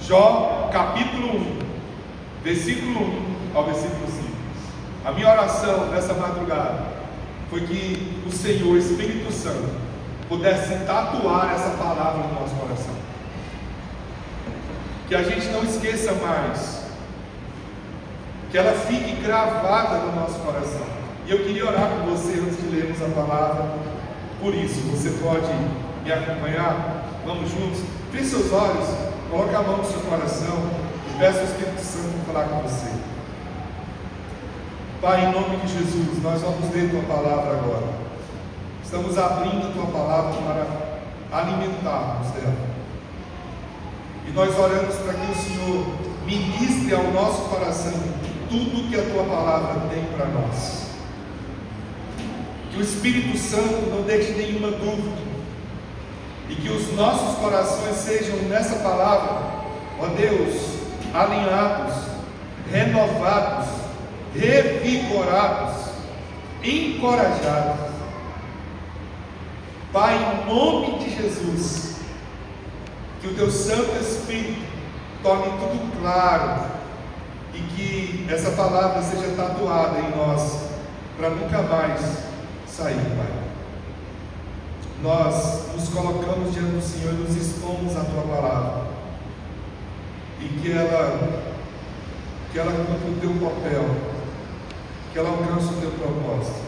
Jó, capítulo 1, versículo 1 ao versículo 5. A minha oração nessa madrugada foi que o Senhor, Espírito Santo, pudesse tatuar essa palavra no nosso coração. Que a gente não esqueça mais, que ela fique gravada no nosso coração. E eu queria orar por você antes de lermos a palavra. Por isso, você pode me acompanhar? Vamos juntos? Feche seus olhos, coloque a mão no seu coração e peça ao Espírito Santo falar com você. Pai, em nome de Jesus, nós vamos ler Tua palavra agora. Estamos abrindo a Tua palavra para alimentarmos dela. E nós oramos para que o Senhor ministre ao nosso coração tudo que a Tua palavra tem para nós. Que o Espírito Santo não deixe nenhuma dúvida. E que os nossos corações sejam nessa palavra, ó Deus, alinhados, renovados, revigorados, encorajados. Pai, em nome de Jesus, que o Teu Santo Espírito torne tudo claro e que essa palavra seja tatuada em nós para nunca mais sair, Pai. Nós nos colocamos diante do Senhor e nos expomos à Tua palavra, e que ela cumpra o Teu papel, que ela alcance o Teu propósito.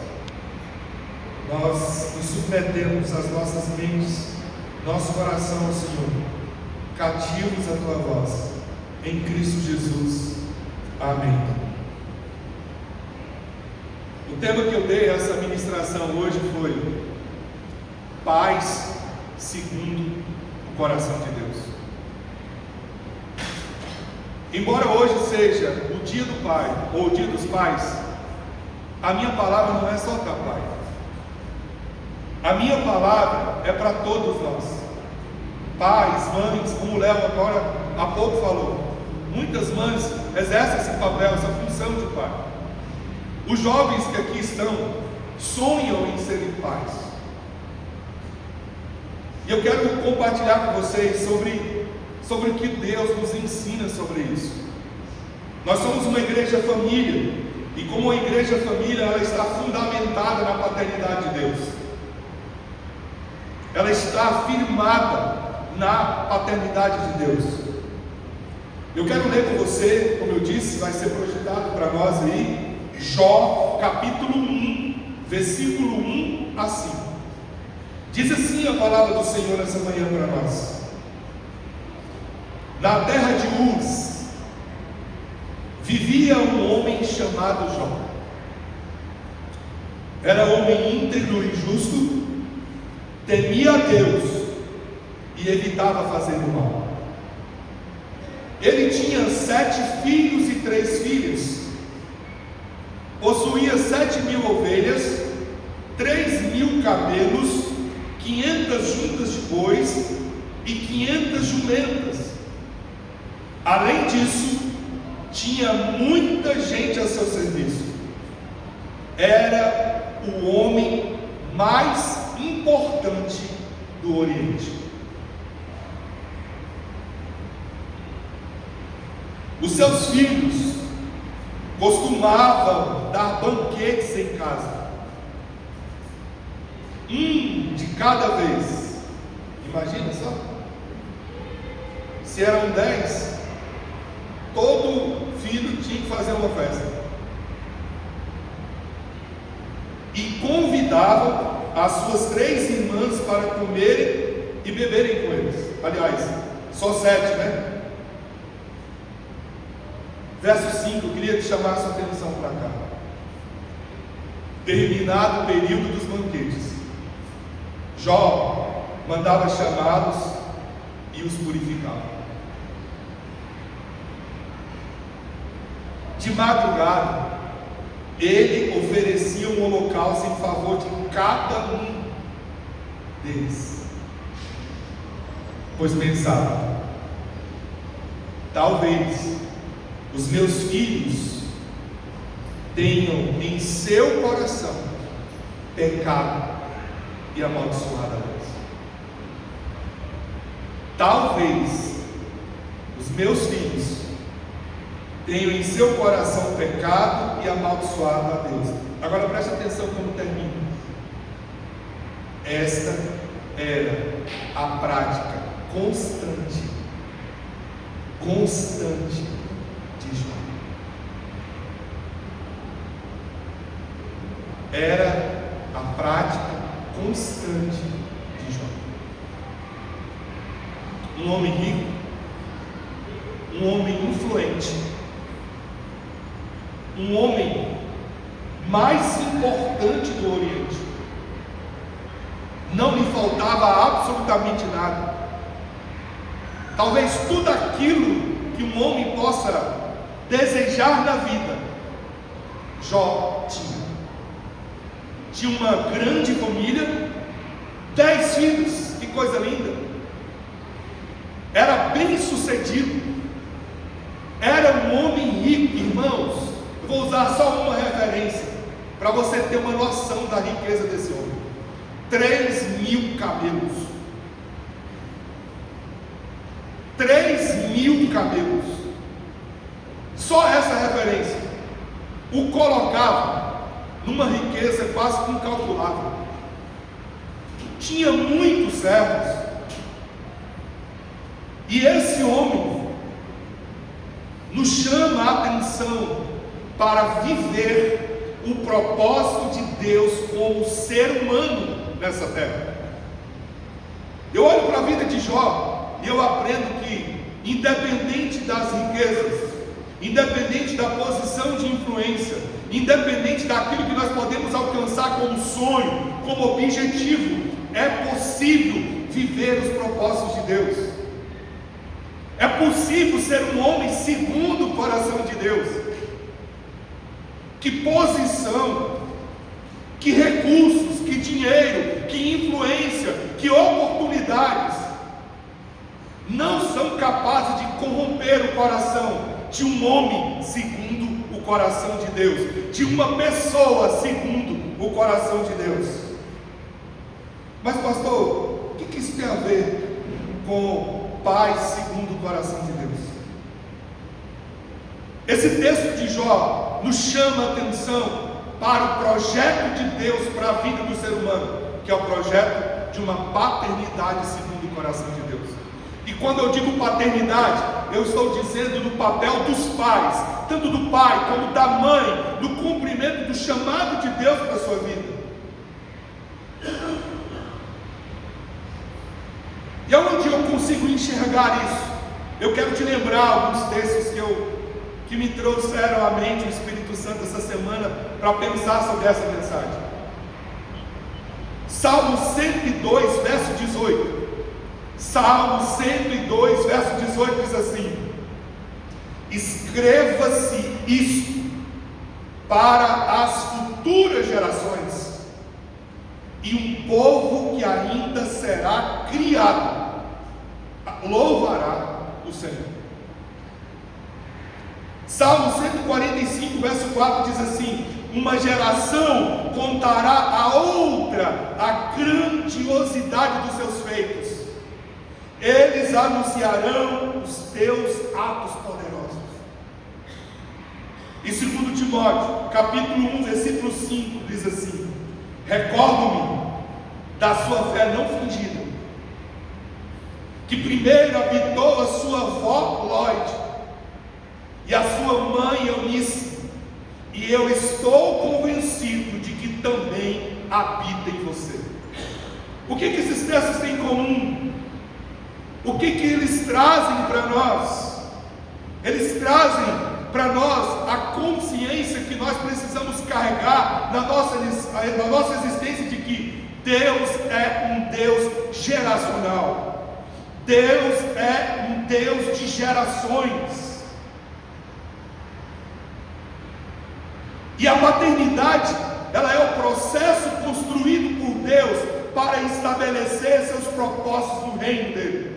Nós nos submetemos às nossas mentes, nosso coração ao Senhor, cativos à Tua voz, em Cristo Jesus. Amém. O tema que eu dei a essa ministração hoje foi paz segundo o coração de Deus. Embora hoje seja o dia do Pai, ou o dia dos pais, a minha palavra não é só para Pai. A minha palavra é para todos nós. Pais, mães, como o Léo agora há pouco falou. Muitas mães exercem esse papel, essa função de pai. Os jovens que aqui estão sonham em serem pais. E eu quero compartilhar com vocês sobre o que Deus nos ensina sobre isso. Nós somos uma igreja família, e como a igreja família, ela está fundamentada na paternidade de Deus. Ela está firmada na paternidade de Deus. Eu quero ler com você, como eu disse, vai ser projetado para nós aí, Jó, capítulo 1, versículo 1 a 5. Diz assim a palavra do Senhor nessa manhã para nós: na terra de Uz vivia um homem chamado Jó. Era homem íntegro e justo, temia a Deus e evitava fazer o mal. Ele tinha 7 filhos e 3 filhas, possuía 7.000 ovelhas, 3.000 camelos, 500 juntas de bois e 500 jumentas. Além disso, tinha muita gente a seu serviço. Era o homem mais importante do Oriente. Os seus filhos costumavam dar banquetes em casa, de cada vez. Imagina só, se eram 10, todo filho tinha que fazer uma festa, e convidavam as suas 3 irmãs para comerem e beberem com eles. Aliás, só 7, né? Verso 5, eu queria te chamar a sua atenção para cá. Terminado o período dos banquetes, Jó mandava chamá-los e os purificava. De madrugada, ele oferecia um holocausto em favor de cada um deles, pois pensava: talvez os meus filhos tenham em seu coração pecado e amaldiçoado a Deus. Talvez os meus filhos tenham em seu coração pecado e amaldiçoado a Deus. Agora preste atenção como termina. Esta era a prática constante de Jó. Era a prática constante de Jó. Um homem rico, um homem influente, um homem mais importante do Oriente. Não lhe faltava absolutamente nada. Talvez tudo aquilo que um homem possa desejar na vida, Jó tinha. Tinha uma grande família, 10 filhos, que coisa linda. Era bem sucedido, era um homem rico. Irmãos, eu vou usar só uma referência para você ter uma noção da riqueza desse homem. 3.000 camelos. 3.000 camelos. Só essa referência o colocava numa riqueza quase incalculável. Tinha muitos servos. E esse homem nos chama a atenção para viver o propósito de Deus como ser humano nessa terra. Eu olho para a vida de Jó e eu aprendo que, independente das riquezas, independente da posição de influência, independente daquilo que nós podemos alcançar como sonho, como objetivo, é possível viver os propósitos de Deus. É possível ser um homem segundo o coração de Deus. Que posição, que recursos, que dinheiro, que influência, que oportunidades não são capazes de corromper o coração de um homem segundo o coração de Deus, de uma pessoa segundo o coração de Deus. Mas pastor, o que isso tem a ver com paz segundo o coração de Deus? Esse texto de Jó nos chama a atenção para o projeto de Deus para a vida do ser humano, que é o projeto de uma paternidade segundo o coração de Deus. E quando eu digo paternidade, eu estou dizendo no papel dos pais, tanto do pai como da mãe, no cumprimento do chamado de Deus para a sua vida. E onde eu consigo enxergar isso? Eu quero te lembrar alguns textos que me trouxeram à mente o Espírito Santo essa semana para pensar sobre essa mensagem. Salmo 102, verso 18. Salmo 102, verso 18 diz assim: escreva-se isto para as futuras gerações, e um povo que ainda será criado louvará o Senhor. Salmo 145, verso 4 diz assim: uma geração contará a outra a grandiosidade dos seus feitos, eles anunciarão os teus atos poderosos. E 2 Timóteo, capítulo 1, versículo 5, diz assim: recordo-me da sua fé não fingida, que primeiro habitou a sua avó Lóide e a sua mãe Eunice, e eu estou convencido de que também habita em você. O que esses textos têm em comum? O que eles trazem para nós? Eles trazem para nós a consciência que nós precisamos carregar na nossa existência, de que Deus é um Deus geracional. Deus é um Deus de gerações. E a paternidade, ela é o processo construído por Deus para estabelecer seus propósitos no reino dele.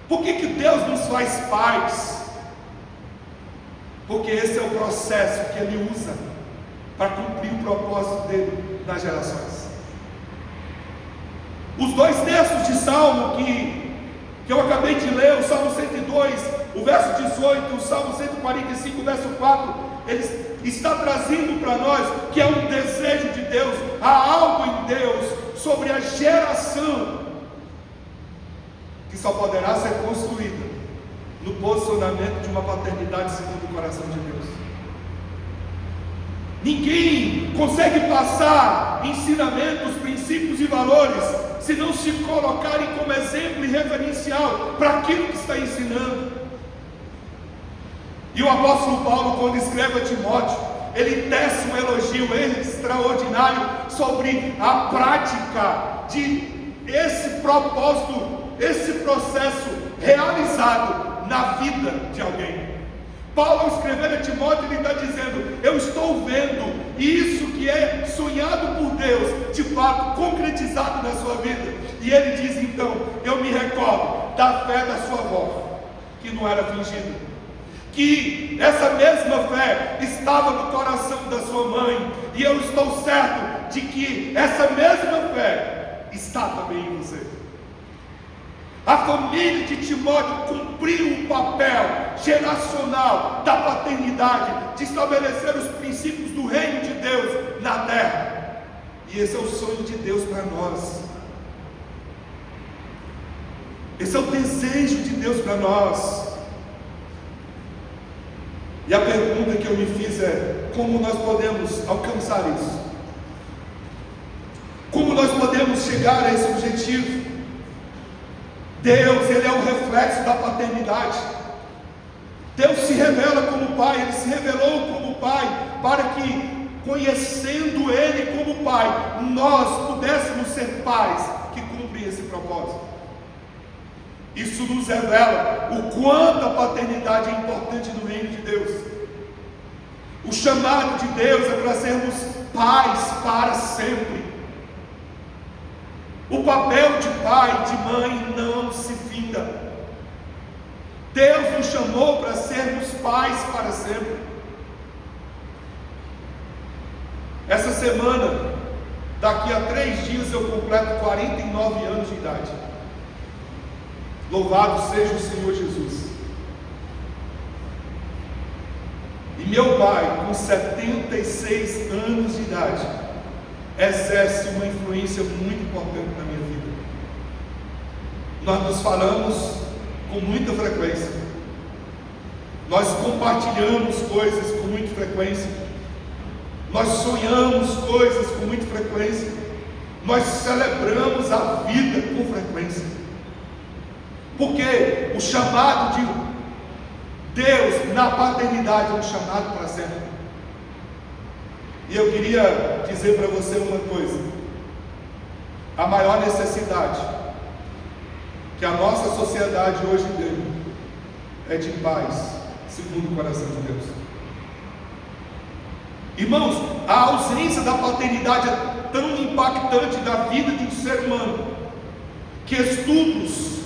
Por que Deus nos faz pais? Porque esse é o processo que Ele usa para cumprir o propósito dele nas gerações. Os dois textos de Salmo que que eu acabei de ler, o Salmo 102, o verso 18, o Salmo 145, o verso 4, ele está trazendo para nós que é um desejo de Deus, há algo em Deus sobre a geração que só poderá ser construída no posicionamento de uma paternidade segundo o coração de Deus. Ninguém consegue passar ensinamentos, princípios e valores se não se colocarem como exemplo e referencial para aquilo que está ensinando. E o apóstolo Paulo, quando escreve a Timóteo, ele tece um elogio extraordinário sobre a prática de esse propósito, esse processo realizado na vida de alguém. Paulo, ao escrever a Timóteo, ele está dizendo: eu estou vendo isso que é sonhado por Deus, de fato, concretizado na sua vida. E ele diz então: eu me recordo da fé da sua avó, que não era fingida, que essa mesma fé estava no coração da sua mãe, e eu estou certo de que essa mesma fé está também em você. A família de Timóteo cumpriu o papel geracional da paternidade, de estabelecer os princípios do reino de Deus na terra. E esse é o sonho de Deus para nós. Esse é o desejo de Deus para nós. E a pergunta que eu me fiz é: como nós podemos alcançar isso? Como nós podemos chegar a esse objetivo? Deus, Ele é o reflexo da paternidade. Deus se revela como Pai, Ele se revelou como Pai, para que, conhecendo Ele como Pai, nós pudéssemos ser pais que cumprem esse propósito. Isso nos revela o quanto a paternidade é importante no reino de Deus. O chamado de Deus é para sermos pais para sempre. O papel de pai e de mãe não se finda. Deus nos chamou para sermos pais para sempre. Essa semana, daqui a 3 dias, eu completo 49 anos de idade. Louvado seja o Senhor Jesus. E meu pai, com 76 anos de idade, exerce uma influência muito importante na minha vida. Nós nos falamos com muita frequência, nós compartilhamos coisas com muita frequência, nós sonhamos coisas com muita frequência, nós celebramos a vida com frequência, porque o chamado de Deus na paternidade é um chamado para sempre. E eu queria dizer para você uma coisa: a maior necessidade que a nossa sociedade hoje tem é de paz, segundo o coração de Deus. Irmãos, a ausência da paternidade é tão impactante na vida de um ser humano, que estudos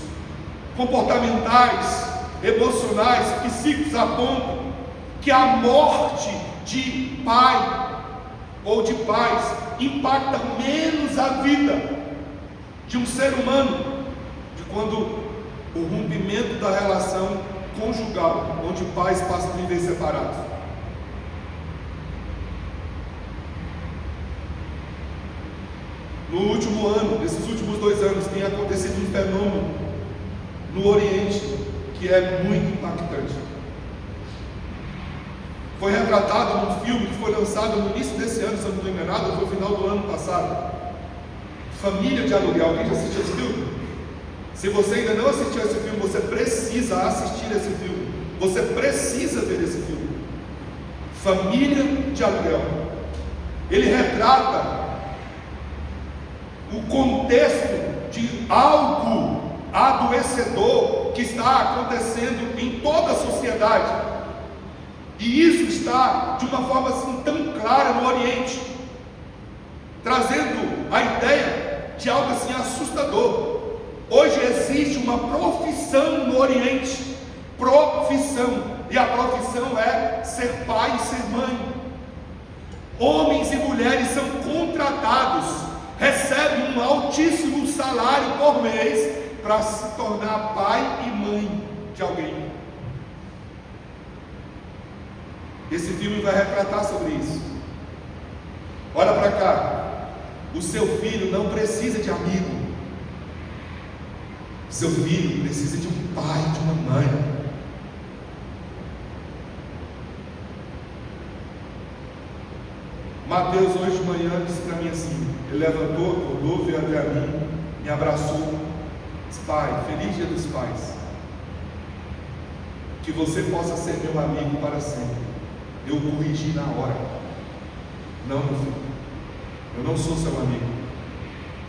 comportamentais, emocionais, psíquicos apontam que a morte de pai ou de pais impacta menos a vida de um ser humano de quando o rompimento da relação conjugal, onde pais passam a viver separados. No último ano, nesses últimos 2 anos, tem acontecido um fenômeno no Oriente que é muito impactante. Foi retratado num filme que foi lançado no início desse ano, se eu não estou enganado, foi no final do ano passado. Família de Aluguel. Alguém já assistiu esse filme? Se você ainda não assistiu esse filme, você precisa assistir esse filme. Você precisa ver esse filme. Família de Aluguel. Ele retrata o contexto de algo adoecedor que está acontecendo em toda a sociedade. E isso está de uma forma assim tão clara no Oriente, trazendo a ideia de algo assim assustador. Hoje existe uma profissão no Oriente, profissão, e a profissão é ser pai e ser mãe. Homens e mulheres são contratados, recebem um altíssimo salário por mês para se tornar pai e mãe de alguém. Esse filme vai retratar sobre isso. Olha para cá. O seu filho não precisa de amigo. Seu filho precisa de um pai, de uma mãe. Mateus hoje de manhã disse para mim assim, ele levantou, acordou, veio até a mim, me abraçou, disse: pai, feliz dia dos pais, que você possa ser meu amigo para sempre. Eu corrigi na hora: não, meu filho, eu não sou seu amigo,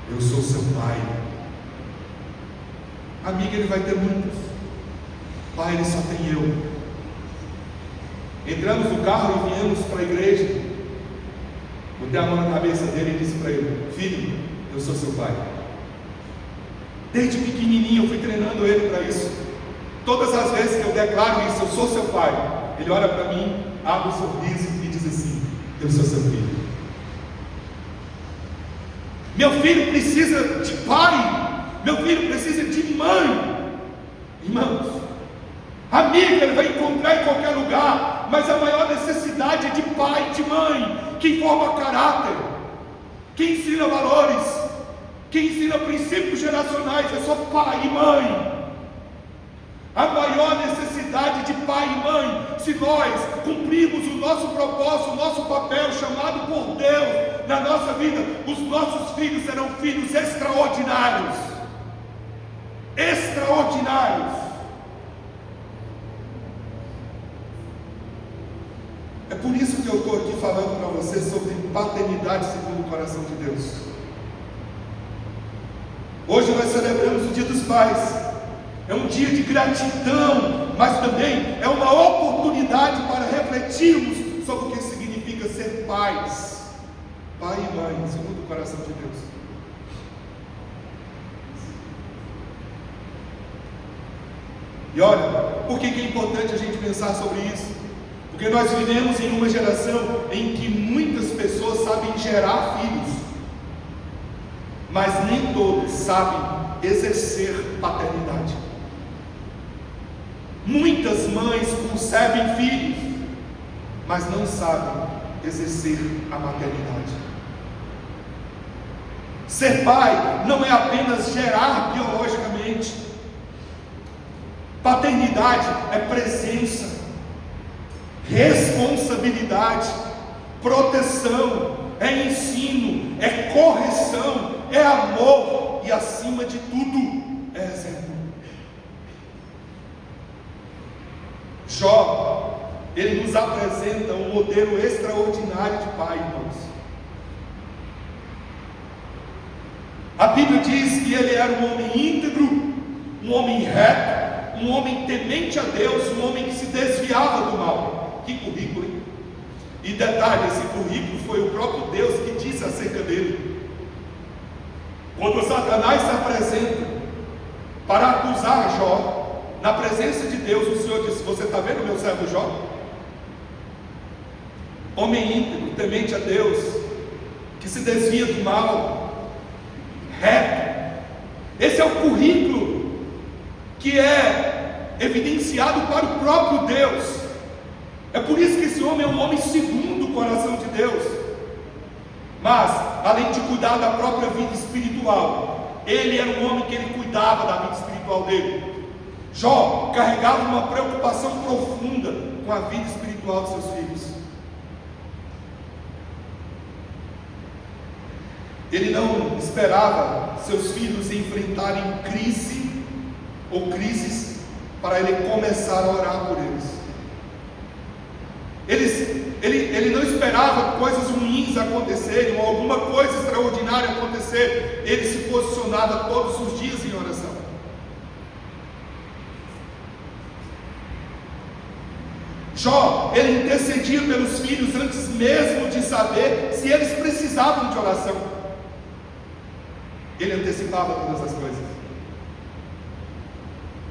eu sou seu pai. Amigo ele vai ter muitos, pai ele só tem eu. Entramos no carro e viemos para a igreja. Botei a mão na cabeça dele e disse para ele: filho, eu sou seu pai. Desde pequenininho eu fui treinando ele para isso. Todas as vezes que eu declaro isso, eu sou seu pai, ele olha para mim, abre um sorriso e diz assim: eu sou seu filho. Meu filho precisa de pai, meu filho precisa de mãe. Irmãos, amigo ele vai encontrar em qualquer lugar, mas a maior necessidade é de pai e de mãe, que forma caráter, que ensina valores, que ensina princípios geracionais. É só pai e mãe. A maior necessidade de pai e mãe, se nós cumprirmos o nosso propósito, o nosso papel chamado por Deus na nossa vida, os nossos filhos serão filhos extraordinários. Extraordinários. É por isso que eu estou aqui falando para você sobre paternidade segundo o coração de Deus. Hoje nós celebramos o Dia dos Pais. É um dia de gratidão, mas também é uma oportunidade para refletirmos sobre o que significa ser pais, pai e mãe, segundo o coração de Deus. E olha, por que é importante a gente pensar sobre isso? Porque nós vivemos em uma geração em que muitas pessoas sabem gerar filhos, mas nem todos sabem exercer paternidade. Muitas mães concebem filhos, mas não sabem exercer a maternidade. Ser pai não é apenas gerar biologicamente. Paternidade é presença, responsabilidade, proteção, é ensino, é correção, é amor e, acima de tudo, é exemplo. Jó, ele nos apresenta um modelo extraordinário de pai, irmãos. A Bíblia diz que ele era um homem íntegro, um homem reto, um homem temente a Deus, um homem que se desviava do mal. Que currículo, hein? E detalhe, esse currículo foi o próprio Deus que disse acerca dele. Quando Satanás se apresenta para acusar Jó, na presença de Deus, o Senhor disse: você está vendo meu servo Jó? Homem íntegro, temente a Deus, que se desvia do mal, reto. Esse é o currículo que é evidenciado para o próprio Deus. É por isso que esse homem é um homem segundo o coração de Deus. Mas, além de cuidar da própria vida espiritual, ele era um homem que ele cuidava da vida espiritual dele. Jó carregava uma preocupação profunda com a vida espiritual de seus filhos. Ele não esperava seus filhos enfrentarem crise ou crises para ele começar a orar por eles. Ele não esperava coisas ruins acontecerem ou alguma coisa extraordinária acontecer. Ele se posicionava todos os dias em oração. Jó, ele intercedia pelos filhos antes mesmo de saber se eles precisavam de oração. Ele antecipava todas as coisas.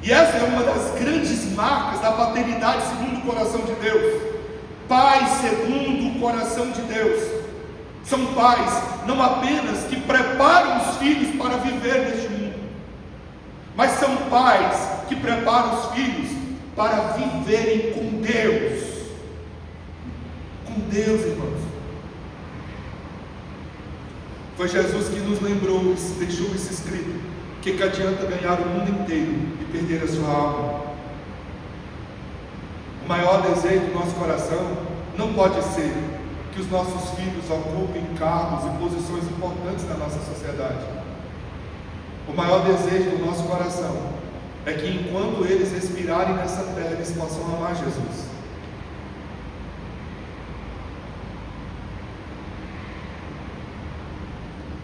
E essa é uma das grandes marcas da paternidade segundo o coração de Deus. Pais segundo o coração de Deus são pais não apenas que preparam os filhos para viver neste mundo, mas são pais que preparam os filhos para viverem com Deus. Com Deus, irmãos. Foi Jesus que nos lembrou, deixou isso escrito: que adianta ganhar o mundo inteiro e perder a sua alma? O maior desejo do nosso coração não pode ser que os nossos filhos ocupem cargos e posições importantes na nossa sociedade. O maior desejo do nosso coração é que enquanto eles respirarem nessa terra, eles possam amar Jesus.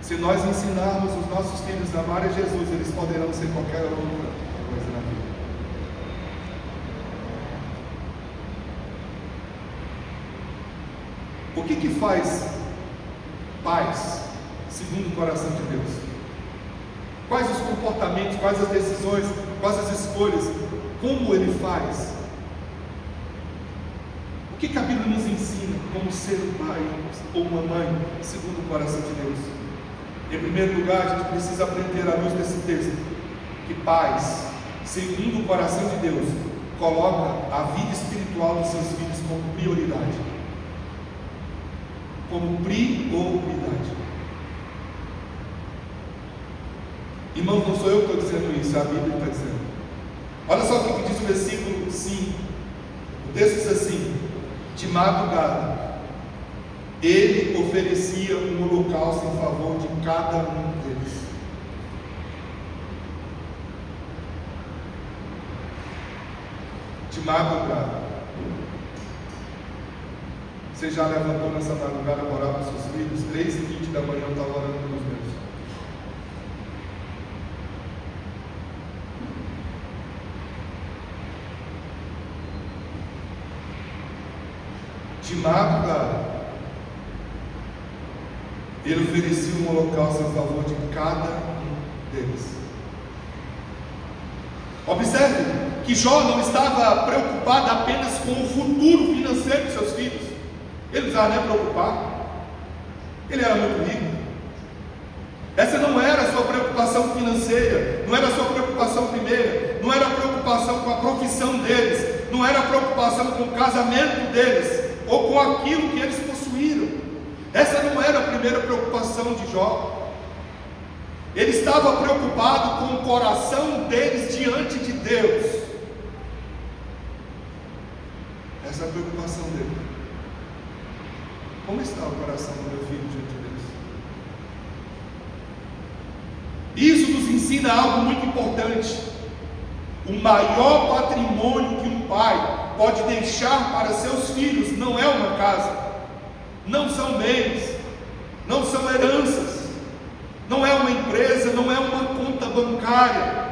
Se nós ensinarmos os nossos filhos a amar a Jesus, eles poderão ser qualquer outra coisa na vida. O que faz pais segundo o coração de Deus? Quais os comportamentos, quais as decisões, quais as escolhas, como ele faz? O que a Bíblia nos ensina como ser um pai ou uma mãe segundo o coração de Deus? Em primeiro lugar, a gente precisa aprender à luz desse texto que pais segundo o coração de Deus colocam a vida espiritual dos seus filhos como prioridade. Como prioridade. Irmãos, não sou eu que estou dizendo isso, é a Bíblia que está dizendo. Olha só o que diz o versículo 5. O texto diz assim: de madrugada ele oferecia um holocausto em favor de cada um deles. De madrugada. Você já levantou nessa madrugada para orar para os seus filhos? 3h20 da manhã eu estava orando pelos meus. De madrugada ele oferecia um holocausto em favor de cada um deles. Observe que Jó não estava preocupado apenas com o futuro financeiro de seus filhos. Ele não precisava nem preocupar. Ele era muito rico. Essa não era a sua preocupação financeira, não era a sua preocupação primeira, não era a preocupação com a profissão deles, não era a preocupação com o casamento deles, ou com aquilo que eles possuíram. Essa não era a primeira preocupação de Jó. Ele estava preocupado com o coração deles diante de Deus. Essa é a preocupação dele. Como está o coração do meu filho diante de Deus? Isso nos ensina algo muito importante. O maior patrimônio que um pai pode deixar para seus filhos não é uma casa, não são bens, não são heranças, não é uma empresa, não é uma conta bancária.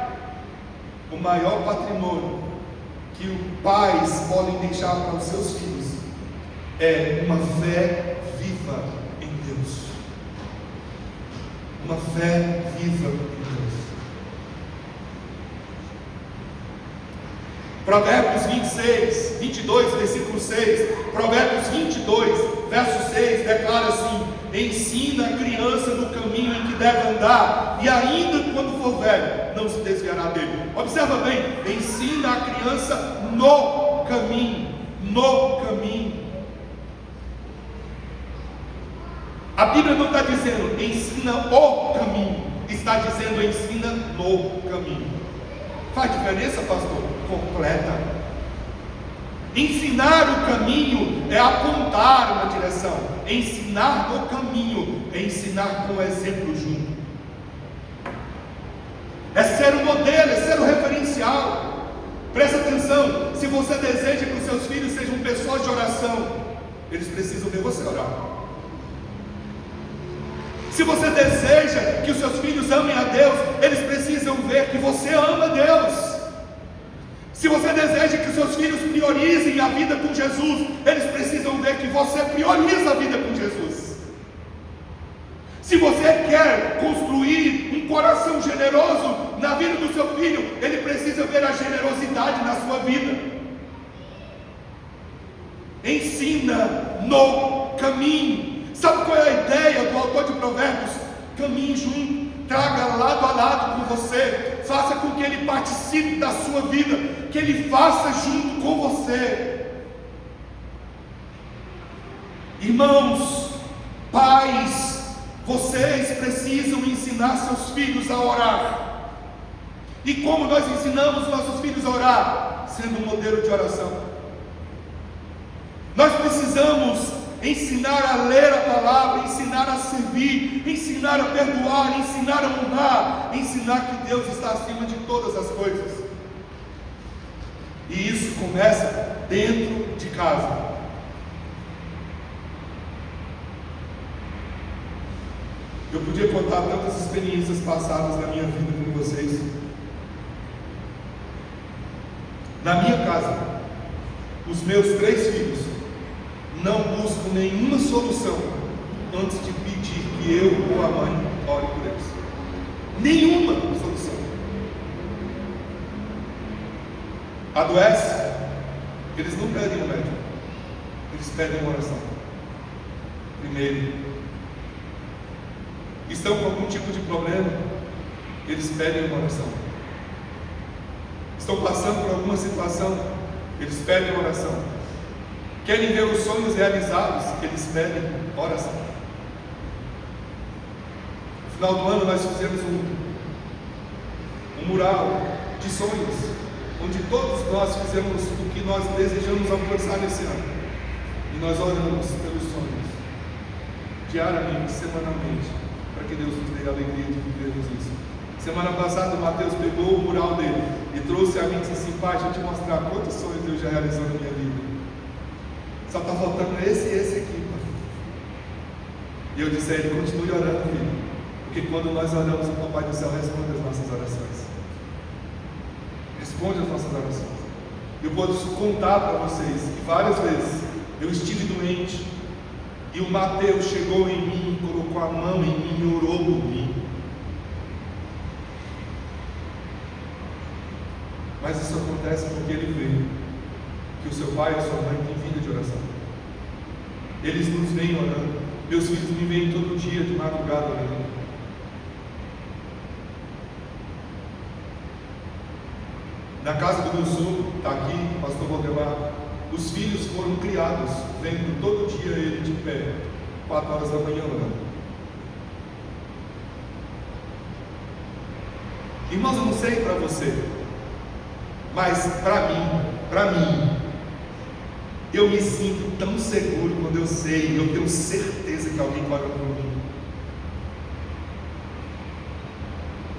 O maior patrimônio que os pais podem deixar para os seus filhos é uma fé viva em Deus. Uma fé viva em Deus. Provérbios 22, versículo 6. Provérbios 22, verso 6, declara assim: ensina a criança no caminho em que deve andar, e ainda quando for velho, não se desviará dele. Observa bem, ensina a criança no caminho. No caminho. A Bíblia não está dizendo ensina o caminho, está dizendo ensina no caminho. Faz diferença, pastor? Completa. Ensinar o caminho é apontar uma direção. Ensinar no caminho é ensinar com o exemplo junto. É ser o modelo, é ser o referencial. Presta atenção, se você deseja que os seus filhos sejam pessoas de oração, eles precisam ver você orar. Se você deseja que os seus filhos amem a Deus, eles precisam ver que você ama a Deus. Se você deseja que os seus filhos priorizem a vida com Jesus, eles precisam ver que você prioriza a vida com Jesus. Se você quer construir um coração generoso na vida do seu filho, ele precisa ver a generosidade na sua vida. Ensina no caminho. Sabe qual é a ideia do autor de Provérbios? Caminhe junto, traga lado a lado com você, faça com que ele participe da sua vida, que ele faça junto com você. Irmãos, pais, vocês precisam ensinar seus filhos a orar. E como nós ensinamos nossos filhos a orar? Sendo um modelo de oração. Nós precisamos ensinar a ler a palavra, ensinar a servir, ensinar a perdoar, ensinar a honrar, ensinar que Deus está acima de todas as coisas. E isso começa dentro de casa. Eu podia contar tantas experiências passadas na minha vida com vocês. Na minha casa, os meus 3 filhos não buscam nenhuma solução antes de pedir que eu ou a mãe ore por eles. Nenhuma solução. Adoece, eles não pedem um médico, eles pedem uma oração. Primeiro. Estão com algum tipo de problema, eles pedem uma oração. Estão passando por alguma situação, eles pedem uma oração. Querem ver os sonhos realizados, eles pedem oração. No final do ano nós fizemos um mural de sonhos, onde todos nós fizemos o que nós desejamos alcançar nesse ano. E nós oramos pelos sonhos, diariamente, semanalmente, para que Deus nos dê a alegria de vivermos isso. Semana passada o Mateus pegou o mural dele e trouxe a mim e disse assim: pai, deixa eu te mostrar quantos sonhos Deus já realizou na minha vida. Só está faltando esse e esse aqui, pai. E eu disse a ele: continue orando, filho, porque quando nós oramos, o Papai do Céu responde as nossas orações. Responde as nossas orações. Eu posso contar para vocês que várias vezes eu estive doente e o Mateus chegou em mim, colocou a mão em mim e orou por mim. Mas isso acontece porque ele vê que o seu pai e a sua mãe têm vida de oração. Eles nos veem orando. Meus filhos me veem todo dia de madrugada orando. Na casa do meu sogro, está aqui, o pastor Valdemar, os filhos foram criados vendo todo dia ele de pé, 4 horas da manhã orando. Irmãos, eu não sei para você, mas para mim, eu me sinto tão seguro quando eu sei, eu tenho certeza que alguém ora por mim.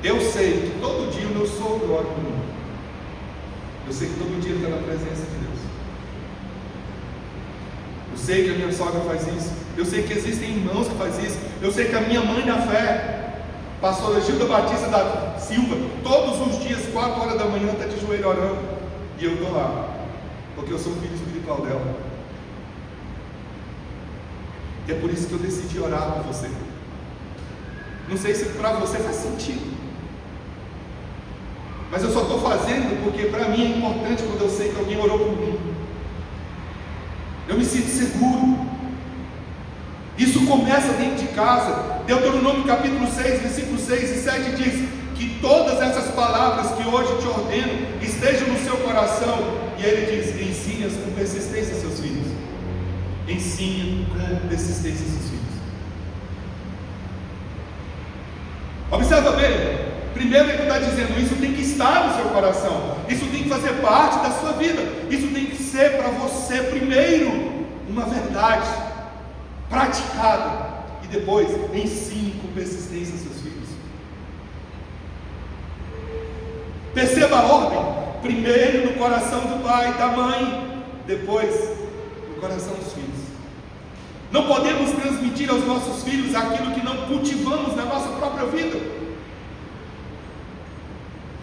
Eu sei que todo dia o meu sogro ora por mim. Eu sei que todo dia ele está na presença de Deus. Eu sei que a minha sogra faz isso. Eu sei que existem irmãos que fazem isso. Eu sei que a minha mãe na fé, pastora Gilda Batista da Silva, todos os dias, 4 horas da manhã, está de joelho orando. E eu estou lá, porque eu sou o filho espiritual dela. E é por isso que eu decidi orar por você. Não sei se para você faz sentido, mas eu só estou fazendo porque para mim é importante quando eu sei que alguém orou por mim. Eu me sinto seguro. Isso começa dentro de casa. Deuteronômio capítulo 6, versículos 6 e 7 diz que todas essas palavras que hoje te ordeno estejam no seu coração. E aí ele diz: ensine-as com persistência a seus filhos. Ensine com persistência a seus filhos. Observa bem. Primeiro ele está dizendo, isso tem que estar no seu coração, isso tem que fazer parte da sua vida, isso tem que ser para você primeiro uma verdade praticada, e depois ensine com persistência a seus filhos. Perceba a ordem: primeiro no coração do pai e da mãe, depois no coração dos filhos. Não podemos transmitir aos nossos filhos aquilo que não cultivamos na nossa própria vida.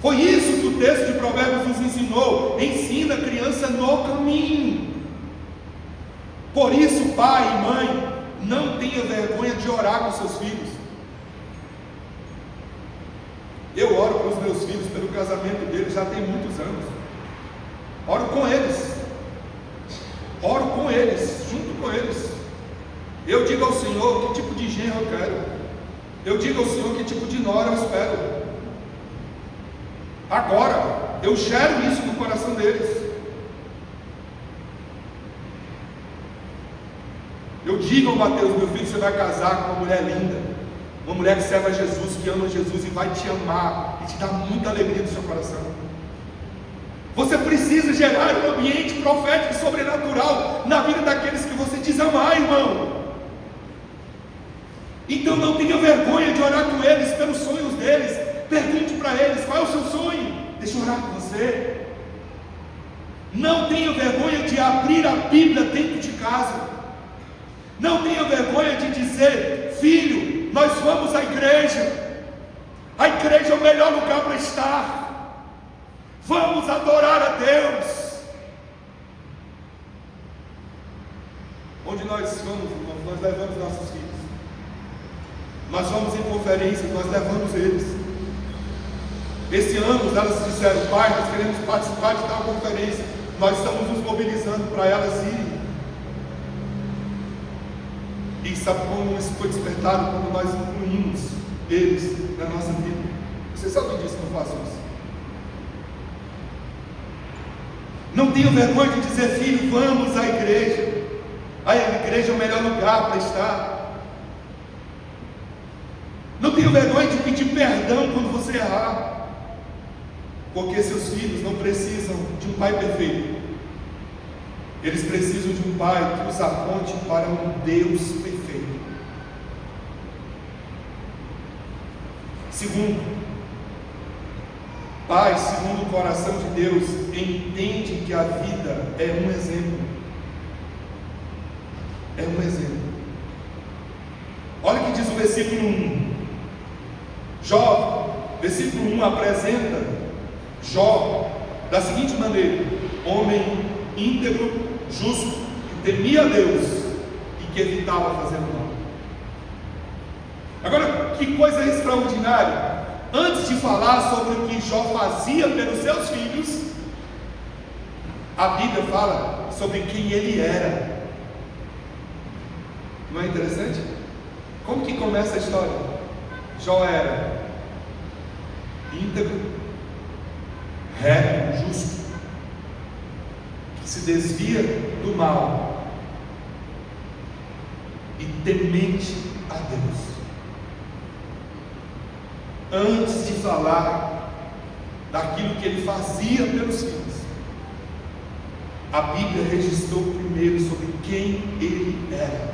Foi isso que o texto de Provérbios nos ensinou: ensina a criança no caminho. Por isso, pai e mãe, não tenha vergonha de orar com seus filhos. Eu oro para os meus filhos pelo casamento deles já tem muitos anos. Oro com eles, junto com eles. Eu digo ao Senhor que tipo de genro eu quero, eu digo ao Senhor que tipo de nora eu espero. agora. Eu gero isso no coração deles. Eu digo ao Mateus, meu filho, você vai casar com uma mulher linda, uma mulher que serve a Jesus, que ama Jesus e vai te amar e te dar muita alegria no seu coração. Você precisa gerar um ambiente profético e sobrenatural na vida daqueles que você diz amar, irmão. Então não tenha vergonha de orar com eles pelos sonhos deles. Pergunte para eles: qual é o seu sonho? Deixa eu orar com você. Não tenha vergonha de abrir a Bíblia dentro de casa. Não tenha vergonha de dizer: filho, nós vamos à igreja. A igreja é o melhor lugar para estar. Vamos adorar a Deus. Onde nós vamos, irmãos, nós levamos nossos filhos. Nós vamos em conferências, nós levamos eles. Esse ano elas disseram: pai, nós queremos participar de tal conferência. Nós estamos nos mobilizando para elas irem. E sabe como isso foi despertado? Quando nós incluímos eles na nossa vida. Você sabe disso que eu faço isso? Não tenho vergonha de dizer: filho, vamos à igreja. A igreja é o melhor lugar para estar. Não tenho vergonha de pedir perdão quando você errar, porque seus filhos não precisam de um pai perfeito. Eles precisam de um pai que os aponte para um Deus perfeito. Segundo, pai, segundo o coração de Deus, entende que a vida é um exemplo. É um exemplo. Olha o que diz o versículo 1. Jó, versículo 1 apresenta Jó da seguinte maneira: homem íntegro, justo, que temia a Deus e que evitava fazer mal. Agora, que coisa extraordinária! Antes de falar sobre o que Jó fazia pelos seus filhos, a Bíblia fala sobre quem ele era. Não é interessante? Como que começa a história? Jó era íntegro, reto, justo, que se desvia do mal e temente a Deus. Antes de falar daquilo que ele fazia pelos filhos, a Bíblia registrou primeiro sobre quem ele era.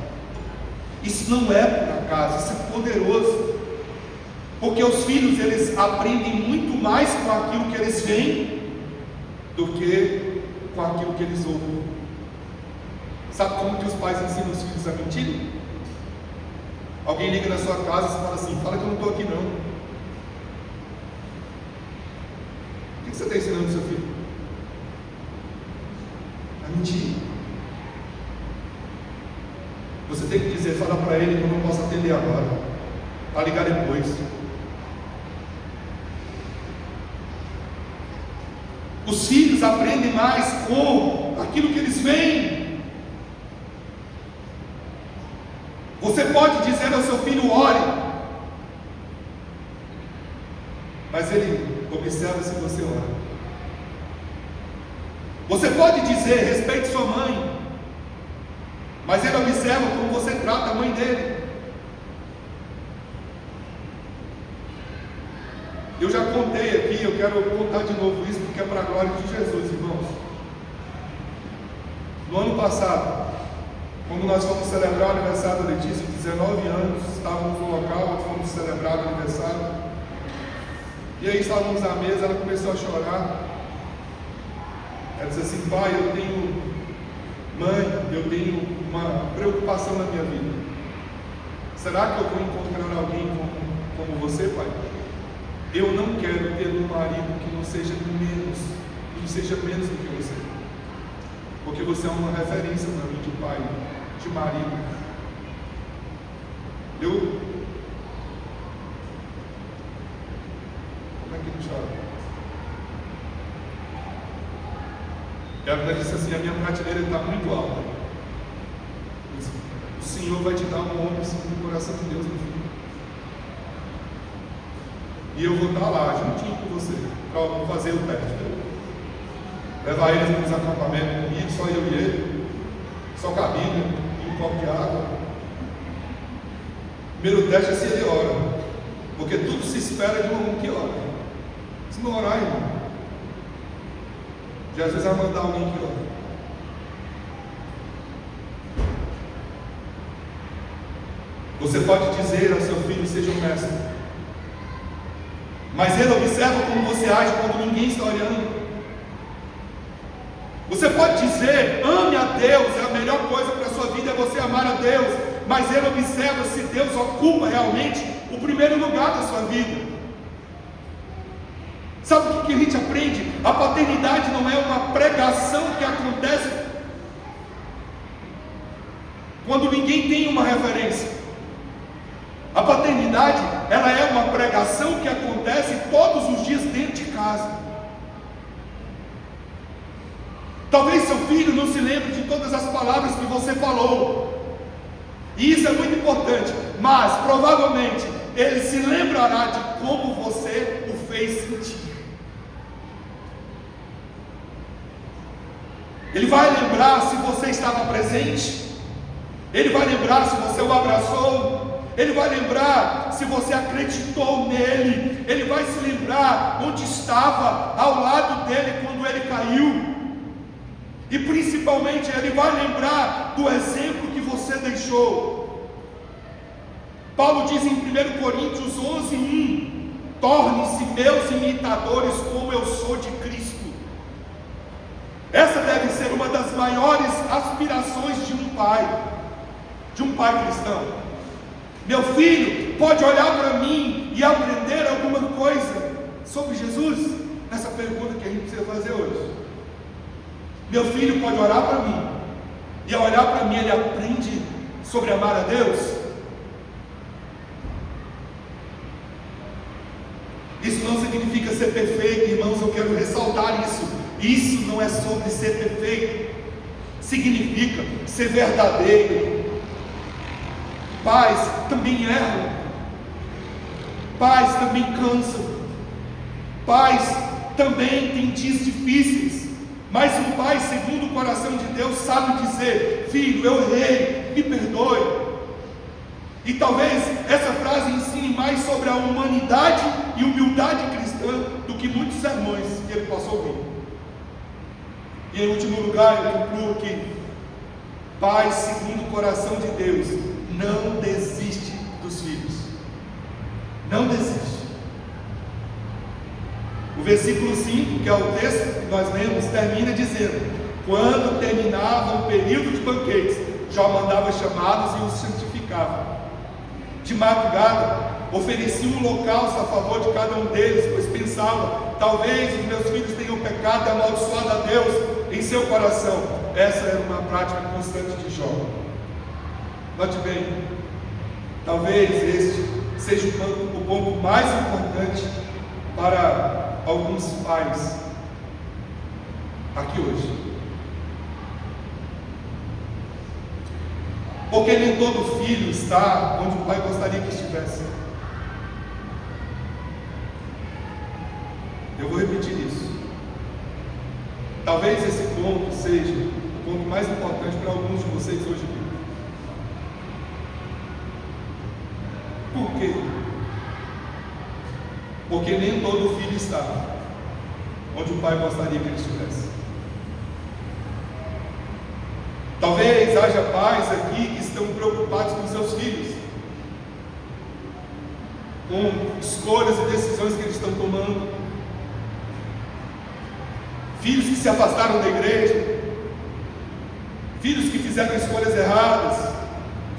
Isso não é por acaso, isso é poderoso, porque os filhos, eles aprendem muito mais com aquilo que eles veem do que com aquilo que eles ouvem. Sabe como que os pais ensinam os filhos a mentir? Alguém liga na sua casa e fala assim: fala que eu não estou aqui não. O que você está ensinando ao seu filho? A mentir. Você tem que dizer: fala para ele que eu não posso atender agora, para ligar depois. Os filhos aprendem mais com aquilo que eles veem. Você pode dizer ao seu filho: ore, mas ele observa se você ora. Você pode dizer: respeite sua mãe, mas ele observa como você trata a mãe dele. Eu já contei aqui, eu quero contar de novo isso, porque é para a glória de Jesus, irmãos. No ano passado, quando nós fomos celebrar o aniversário da Letícia, 19 anos, estávamos no local onde fomos celebrar o aniversário, e aí estávamos à mesa, ela começou a chorar. Ela disse assim: pai, eu tenho uma preocupação na minha vida. Será que eu vou encontrar alguém como você, pai? Eu não quero ter um marido que não seja menos do que você, porque você é uma referência para mim de pai, de marido. Como é que ele chora? Ela disse assim: a minha prateleira está muito alta. O Senhor vai te dar um homem segundo o coração de Deus no fim. E eu vou estar lá, juntinho com você, para fazer o teste. Levar eles para os acampamentos comigo, só eu e ele, só cabine e um copo de água. Primeiro teste é se ele ora, porque tudo se espera de um que ora. Se não orar, irmão, Jesus vai mandar alguém que ora. Você pode dizer ao seu filho: seja um mestre, mas ele observa como você age quando ninguém está olhando. Você pode dizer: ame a Deus, é a melhor coisa para a sua vida, é você amar a Deus, mas ele observa se Deus ocupa realmente o primeiro lugar da sua vida. Sabe o que a gente aprende? A paternidade não é uma pregação que acontece quando ninguém tem uma referência. A paternidade, ela é uma pregação que acontece todos os dias dentro de casa. Talvez seu filho não se lembre de todas as palavras que você falou, e isso é muito importante, mas provavelmente ele se lembrará de como você o fez sentir. Ele vai lembrar se você estava presente, ele vai lembrar se você o abraçou, ele vai lembrar se você acreditou nele, ele vai se lembrar onde estava ao lado dele quando ele caiu, e principalmente ele vai lembrar do exemplo que você deixou. Paulo diz em 1 Coríntios 11:1: tornem-se meus imitadores como eu sou de Cristo. Essa deve ser uma das maiores aspirações de um pai cristão. Meu filho pode olhar para mim e aprender alguma coisa sobre Jesus? Essa pergunta que a gente precisa fazer hoje. Meu filho pode orar para mim, e ao olhar para mim ele aprende sobre amar a Deus? Isso não significa ser perfeito, irmãos, eu quero ressaltar isso. Isso não é sobre ser perfeito, significa ser verdadeiro. Pais também erram, pais também cansam, pais também têm dias difíceis, mas um pai segundo o coração de Deus sabe dizer: filho, eu errei, me perdoe. E talvez essa frase ensine mais sobre a humanidade e humildade cristã do que muitos sermões que ele possa ouvir. E em último lugar, eu concluo que pai segundo o coração de Deus não desiste dos filhos. Não desiste. O versículo 5, que é o texto que nós lemos, termina dizendo: quando terminava o período de banquetes, já mandava chamá-los e os santificava. De madrugada, oferecia um holocausto a favor de cada um deles, pois pensava: talvez os meus filhos tenham pecado e amaldiçoado a Deus em seu coração. Essa era uma prática constante de Jó. Note bem, talvez este seja o ponto mais importante para alguns pais aqui hoje, porque nem todo filho está onde o pai gostaria que estivesse. Eu vou repetir isso. Talvez esse ponto seja o ponto mais importante para alguns de vocês hoje aqui. Por quê? Porque nem todo filho está onde o pai gostaria que ele estivesse. Talvez haja pais aqui que estão preocupados com seus filhos, com escolhas e decisões que eles estão tomando, filhos que se afastaram da igreja, filhos que fizeram escolhas erradas,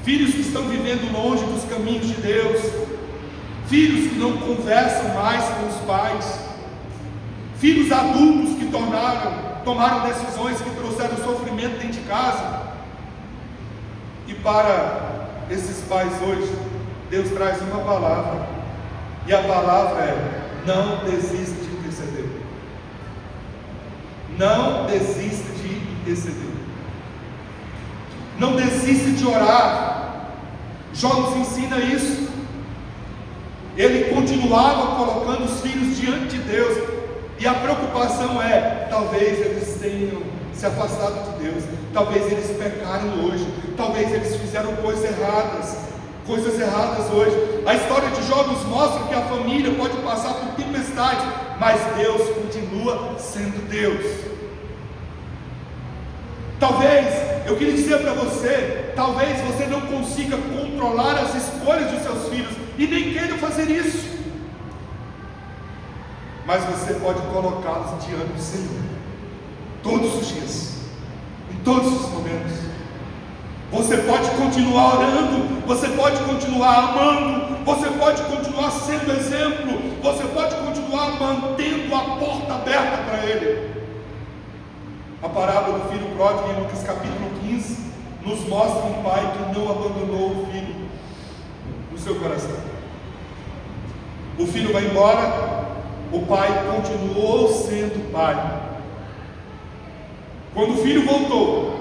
filhos que estão vivendo longe dos caminhos de Deus, filhos que não conversam mais com os pais, filhos adultos que tomaram decisões que trouxeram sofrimento dentro de casa. E para esses pais hoje, Deus traz uma palavra, e a palavra é: não desista de interceder. Não desista de interceder. Não desista de orar. Jó nos ensina isso. ele continuava colocando os filhos diante de Deus, e a preocupação é: talvez eles tenham se afastado de Deus, talvez eles pecaram hoje, talvez eles fizeram coisas erradas hoje. A história de Jó nos mostra que a família pode passar por tempestades, mas Deus continua sendo Deus. Talvez, eu queria dizer para você, talvez você não consiga controlar as escolhas dos seus filhos, e nem queira fazer isso, mas você pode colocá-los diante do Senhor, todos os dias, em todos os momentos. Você pode continuar orando, você pode continuar amando, você pode continuar sendo exemplo, você pode continuar mantendo a porta aberta para Ele. A parábola do filho pródigo em Lucas capítulo 15 nos mostra um pai que não abandonou o filho no seu coração. O filho vai embora, o pai continuou sendo pai. Quando o filho voltou,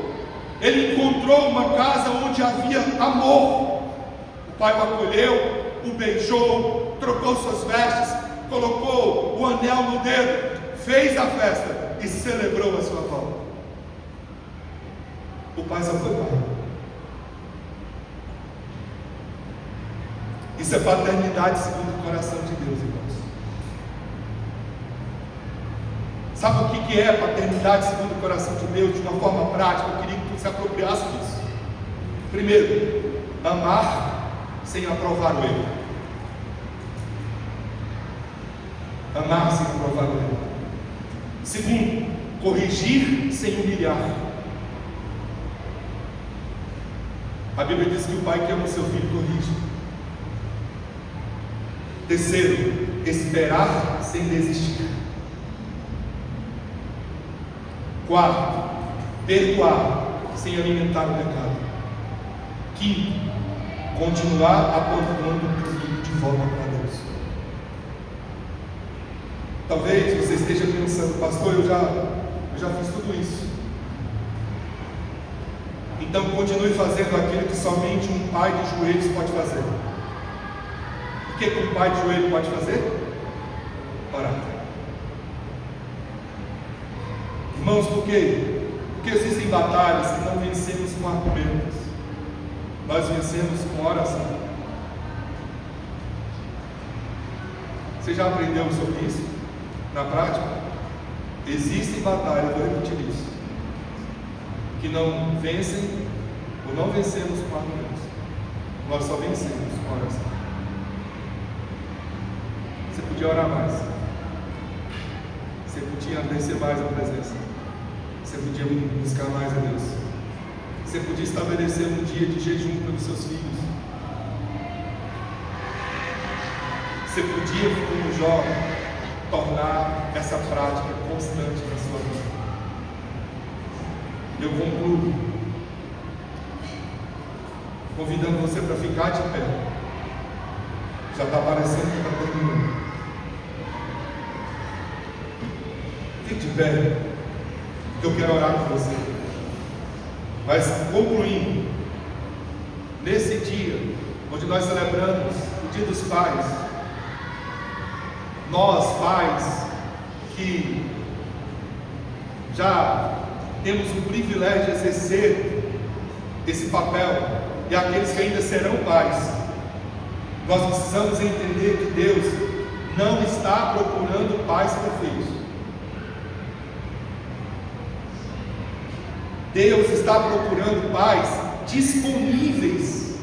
ele encontrou uma casa onde havia amor. O pai o acolheu, o beijou, trocou suas vestes, colocou o anel no dedo, fez a festa e celebrou a sua volta. O pai só foi pai. Isso é paternidade segundo o coração de Deus, irmãos. Sabe o que é paternidade segundo o coração de Deus? De uma forma prática, eu queria que tu se apropriasse disso. Primeiro, amar sem aprovar o erro. Amar sem aprovar o erro. Segundo, corrigir sem humilhar. A Bíblia diz que o pai que ama o seu filho corrige. Terceiro, esperar sem desistir. Quarto, perdoar sem alimentar o pecado. Quinto, continuar apontando o filho de volta para Deus. Talvez você esteja pensando: pastor, eu já fiz tudo isso. Então continue fazendo aquilo que somente um pai de joelhos pode fazer. O que um pai de joelho pode fazer? Orar. Irmãos, por quê? Porque existem batalhas que não vencemos com argumentos, nós vencemos com oração. Você já aprendeu sobre isso? Na prática? Existem batalhas, vou repetir isso, que não vencem ou não vencemos com argumentos, nós só vencemos com oração. Você podia orar mais, você podia descer mais a presença, você podia buscar mais a Deus, você podia estabelecer um dia de jejum pelos seus filhos, você podia, como Jó, tornar essa prática constante na sua vida. Eu concluo convidando você para ficar de pé. Já está parecendo que está terminando. Fique de pé, que eu quero orar com você. Mas concluindo, nesse dia onde nós celebramos o Dia dos Pais, nós pais que já temos o privilégio de exercer esse papel, e aqueles que ainda serão pais, nós precisamos entender que Deus não está procurando pais perfeitos. Deus está procurando pais disponíveis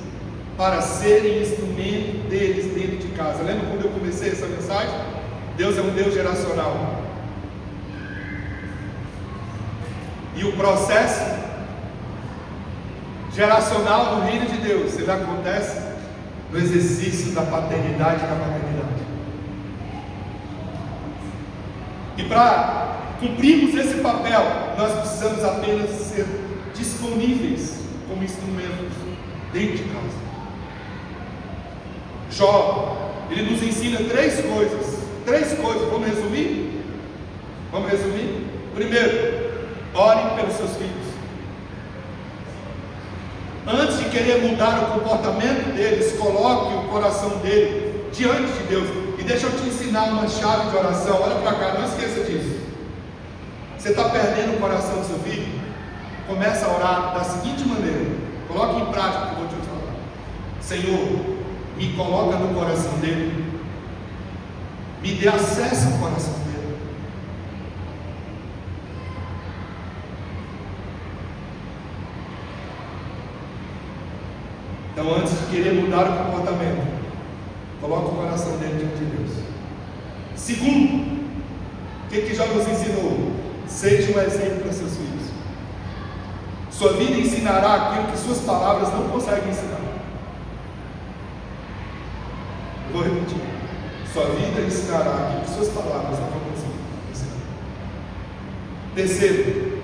para serem instrumento deles dentro de casa. Lembra quando eu comecei essa mensagem? Deus é um Deus geracional. E o processo geracional do reino de Deus, ele acontece no exercício da paternidade e da maternidade. E para cumprirmos esse papel, nós precisamos apenas ser disponíveis como instrumentos dentro de casa. Jó, ele nos ensina três coisas, vamos resumir? Primeiro, ore pelos seus filhos. Antes de querer mudar o comportamento deles, coloque o coração dele diante de Deus. E deixa eu te ensinar uma chave de oração. Olha para cá, não esqueça disso. Você está perdendo o coração do seu filho? Começa a orar da seguinte maneira. Coloque em prática o que eu vou te falar. Senhor, me coloca no coração dele. Me dê acesso ao coração dele. Então, antes de querer mudar o comportamento, coloque o coração dele diante de Deus. Segundo, o que Jó nos ensinou? Seja um exemplo para seus filhos. Sua vida ensinará aquilo que suas palavras não conseguem ensinar. Eu vou repetir. Sua vida ensinará aquilo que suas palavras não conseguem ensinar. Terceiro,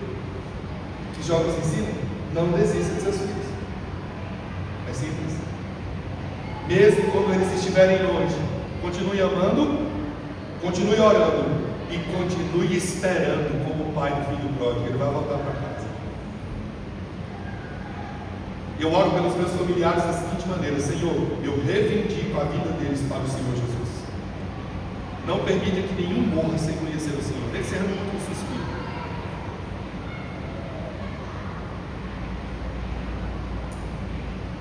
que Jó nos ensina: não desista de seus filhos. É simples. Mesmo quando eles estiverem longe, continue amando, continue orando e continue esperando, como o pai do filho pródigo. Ele vai voltar para casa. Eu oro pelos meus familiares da seguinte maneira: Senhor, eu reivindico a vida deles para o Senhor Jesus. Não permita que nenhum morra sem conhecer o Senhor, nem que seja muito um suspiro.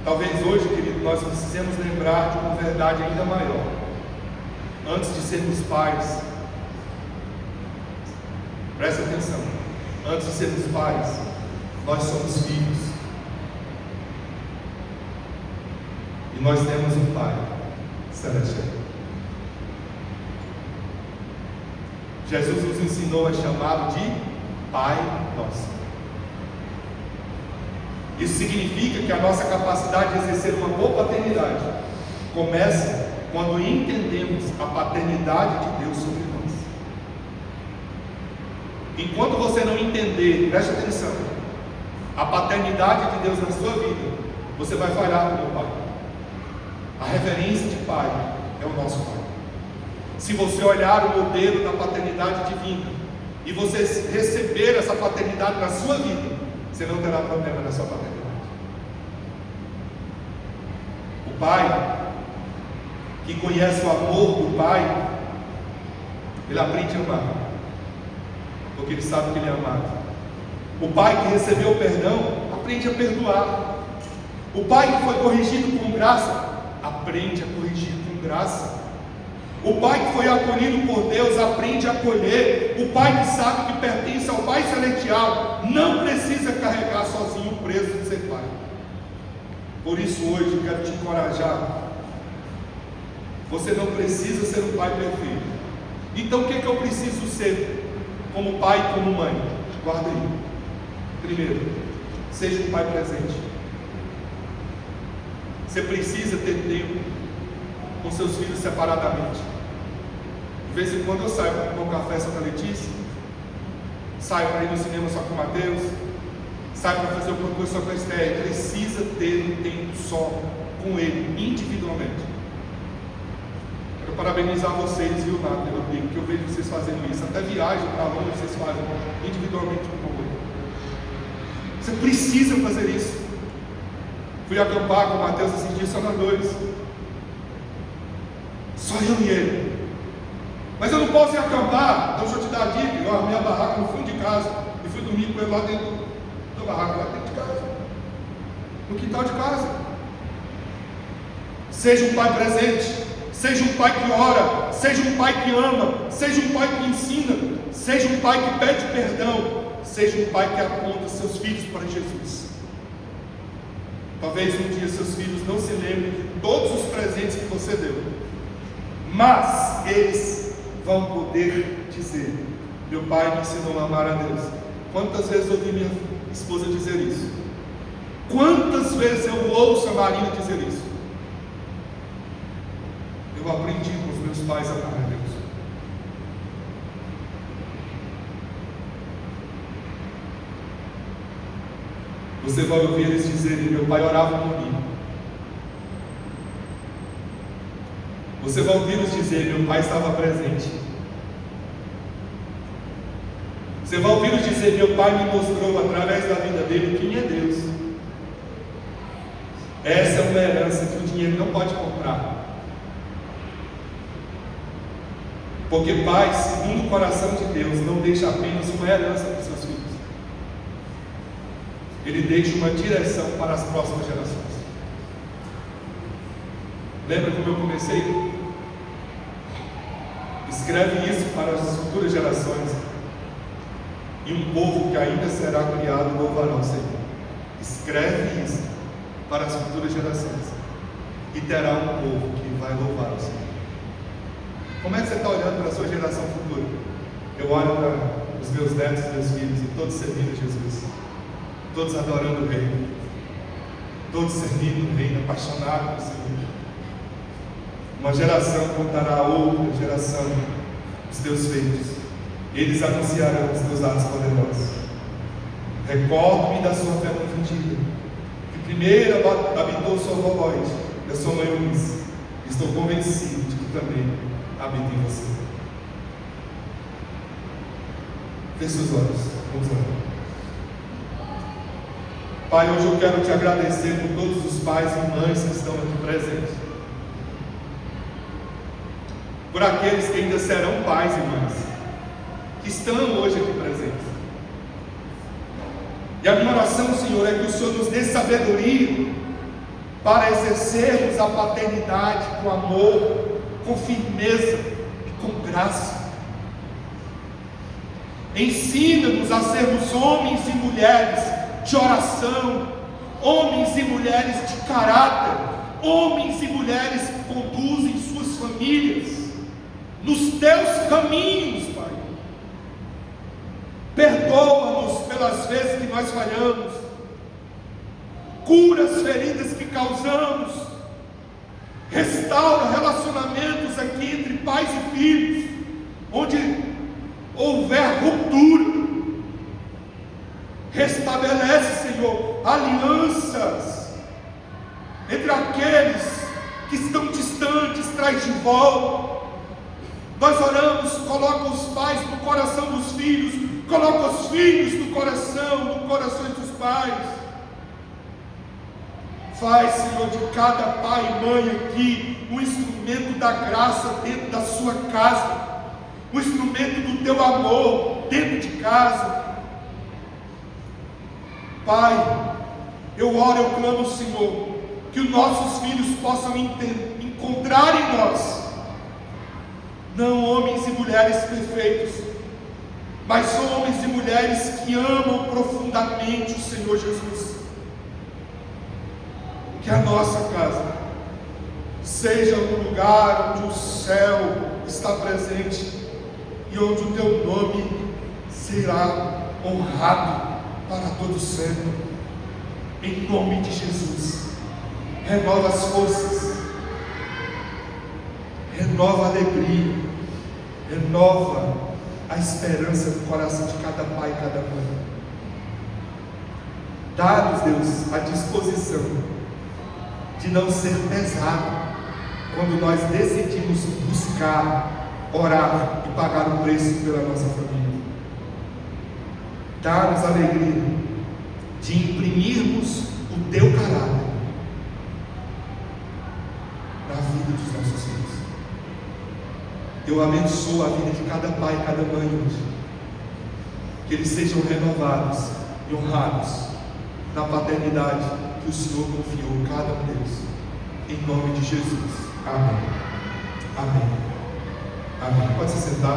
Talvez hoje, querido, nós precisemos lembrar de uma verdade ainda maior. Antes de sermos pais, presta atenção, antes de sermos pais, nós somos filhos. E nós temos um Pai celestial. Jesus nos ensinou a chamá-lo de Pai Nosso. Isso significa que a nossa capacidade de exercer uma boa paternidade começa quando entendemos a paternidade de Deus sobre nós. Enquanto você não entender, preste atenção, a paternidade de Deus na sua vida, você vai falhar como pai. A referência de pai é o nosso Pai. Se você olhar o modelo da paternidade divina e você receber essa paternidade na sua vida, você não terá problema na sua paternidade. O pai que conhece o amor do pai, ele aprende a amar, porque ele sabe que ele é amado. O pai que recebeu o perdão, aprende a perdoar. O pai que foi corrigido com graça, aprende a corrigir com graça. O pai que foi acolhido por Deus, aprende a acolher. O pai que sabe que pertence ao Pai Celestial, não precisa carregar sozinho o peso de ser pai. Por isso hoje eu quero te encorajar. Você não precisa ser um pai perfeito. Então o que eu preciso ser como pai e como mãe? Guarda aí. Primeiro, seja um pai presente. Você precisa ter tempo com seus filhos separadamente. De vez em quando eu saio para tomar um café só com a Letícia, saio para ir no cinema só com o Mateus, saio para fazer alguma coisa só com a Esther. Precisa ter um tempo só com ele, individualmente. Quero parabenizar vocês, viu, Nath, meu amigo, que eu vejo vocês fazendo isso. Até viagem para longe vocês fazem individualmente com o outro. Você precisa fazer isso. Fui acampar com o Mateus esses dias só nós dois. Só eu e ele. Mas eu não posso ir acampar. Então deixa eu te dar a dica. Eu armei a barraca no fundo de casa e fui dormir com ele lá dentro da barraca, lá dentro de casa, no quintal de casa. Seja um pai presente, seja um pai que ora, seja um pai que ama, seja um pai que ensina, seja um pai que pede perdão, seja um pai que aponta seus filhos para Jesus. Talvez um dia seus filhos não se lembrem de todos os presentes que você deu, mas eles vão poder dizer: meu pai me ensinou a amar a Deus. Quantas vezes eu ouvi minha esposa dizer isso? Quantas vezes eu ouço a Marina dizer isso? Eu aprendi com os meus pais a amar a Deus. Você vai ouvir eles dizerem: meu pai orava por mim. Você vai ouvir-los dizer: meu pai estava presente. Você vai ouvir-los dizer: meu pai me mostrou através da vida dele quem é Deus. Essa é uma herança que o dinheiro não pode comprar. Porque pai, segundo o coração de Deus, não deixa apenas uma herança para os seus filhos. Ele deixa uma direção para as próximas gerações. Lembra como eu comecei? Escreve isso para as futuras gerações. E um povo que ainda será criado louvará o Senhor. Escreve isso para as futuras gerações. E terá um povo que vai louvar o Senhor. Como é que você está olhando para a sua geração futura? Eu olho para os meus netos e meus filhos, e todos servindo a Jesus, todos adorando o Rei, todos servindo o Rei, apaixonados por Senhor. Uma geração contará a outra geração os teus feitos, eles anunciarão os teus atos poderosos. Recordo-me da sua fé confundida, que primeiro habitou sua avó Lloyd e a sua mãe Eunice. Estou convencido de que também habita em você. Feche seus olhos, vamos lá. Pai, hoje eu quero te agradecer por todos os pais e mães que estão aqui presentes, por aqueles que ainda serão pais e mães, que estão hoje aqui presentes. E a minha oração, Senhor, é que o Senhor nos dê sabedoria para exercermos a paternidade com amor, com firmeza e com graça. Ensina-nos a sermos homens e mulheres de oração, homens e mulheres de caráter, homens e mulheres que conduzem suas famílias nos teus caminhos, Pai. Perdoa-nos pelas vezes que nós falhamos, cura as feridas que causamos, restaura relacionamentos aqui entre pais e filhos, onde houver ruptura. Restabelece, Senhor, alianças entre aqueles que estão distantes, traz de volta. Nós oramos, coloca os pais no coração dos filhos, coloca os filhos no coração dos pais. Faz, Senhor, de cada pai e mãe aqui um instrumento da graça dentro da sua casa, um instrumento do teu amor dentro de casa. Pai, eu oro, eu clamo, Senhor, que os nossos filhos possam encontrar em nós, não homens e mulheres perfeitos, mas homens e mulheres que amam profundamente o Senhor Jesus. Que a nossa casa seja um lugar onde o céu está presente e onde o teu nome será honrado para todo sempre. Em nome de Jesus, renova as forças, renova a alegria, renova a esperança no coração de cada pai e cada mãe. Dá-nos, Deus, a disposição de não ser pesado quando nós decidimos buscar, orar e pagar o preço pela nossa família. Dá-nos a alegria de imprimirmos o teu caráter na vida dos nossos filhos. Eu abençoo a vida de cada pai e cada mãe hoje, que eles sejam renovados e honrados na paternidade que o Senhor confiou a cada um deles, em nome de Jesus. Amém. Amém. Amém. Pode se sentar.